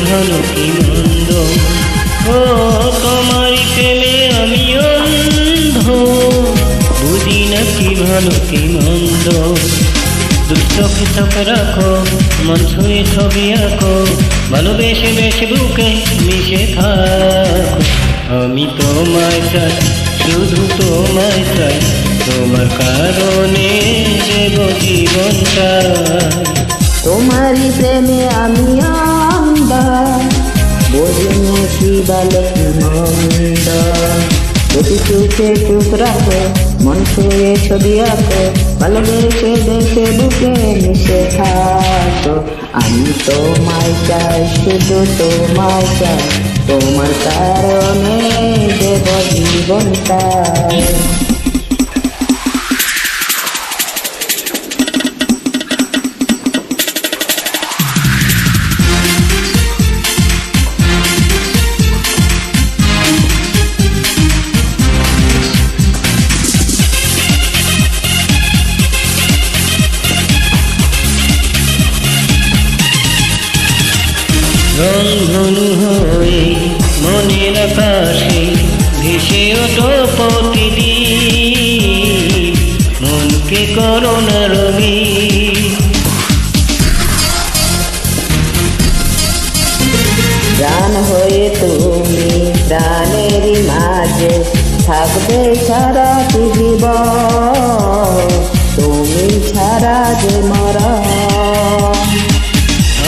ভালো কি মন্দ, ও তোমারই প্রেমে আমি অন্ধ, বুঝি না কি ভালো কি মন্দ। দুচোখে চোখ রাখো, মন ছুঁয়ে ছবি আঁকো, ভালোবেসে বেশে বুকে মিশে থাকো। আমি তোমায় চাই, শুধু তোমায় চাই, তোমার কারণে দেব জীবনটা। তোমারই প্রেমে আমি অন্ধ, বুঝি না কি ভালো কি মন্দ। দুটি চোখে চোখ রাখো, মন ছুঁয়ে ছবি আঁকো, ভালোবেসে দেশে বুকে মিশে থাকো। আমি তোমায় চাই, শুধু তোমায় চাই, তোমার কারণে দেব জীবনটা। রংধনু হয়ে মনের আকাশে ভেসে ওঠো প্রতিদিন, মনকে করো না রঙিন। প্রাণ হয়ে তুমি প্রাণেরই মাঝে থাকবে সারা জীবন, তুমি ছাড়া যে মরণ।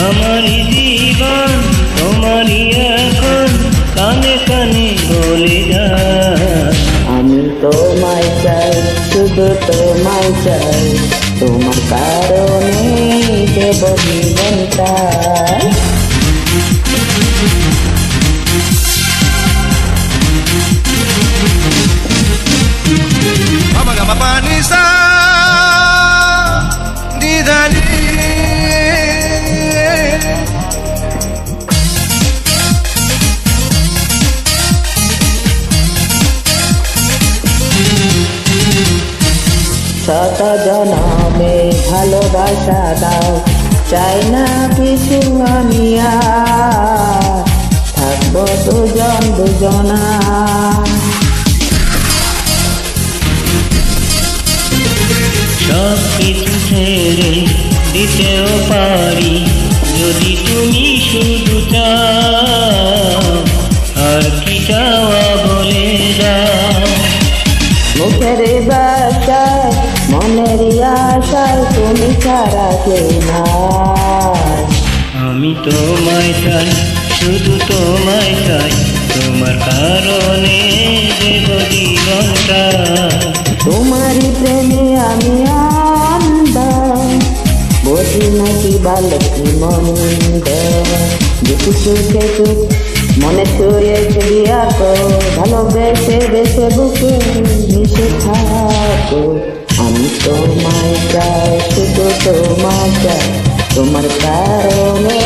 আমারই জীবন তোমারই এখন কানে কানে বলে যা। আমি তোমায় চাই, শুধু তোমায় চাই, তোমার কারণে দেব জীবনটা। শত জনমে ভালোবাসা দাও, চাই না কিছু আমি আর, থাকবো দুজন দুজনা। সব কিছু ছেড়ে দিতেও পারি যদি তুমি শুধু চাও, আর কি চাওয়া বলে যাও। মুখের বাসায় মনের আশায় তুমি ছাড়া কেউ নাই। আমি তোমায় চাই, শুধু তোমায় চাই, তোমার কারণে দেব জীবনটা। তোমারই প্রেমে আমি অন্ধ, বুঝি না কি ভালো কি মন্দ। দুটি চোখে চোখ মনে ছুঁয়ে ছবি আঁকো, ভালোবেসে বেসে বুকে মিশে থাকো। আমি তোমায় চাই, শুধু তোমায় চাই, তোমার কারণে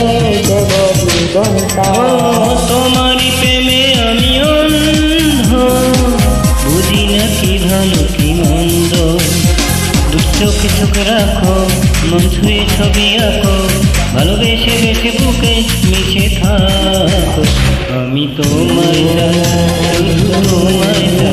দেব জীবনটা। তোমারই প্রেমে আমি অন্ধ, বুঝি না কি ভালো কি মন্দ। দুচোখে চোখ রাখো, মন ছুঁয়ে ছবি আঁকো, ভালোবেসে বেসে বুকে মিশে থাকো। আমি তোমায় চাই, শুধু তোমায় চাই,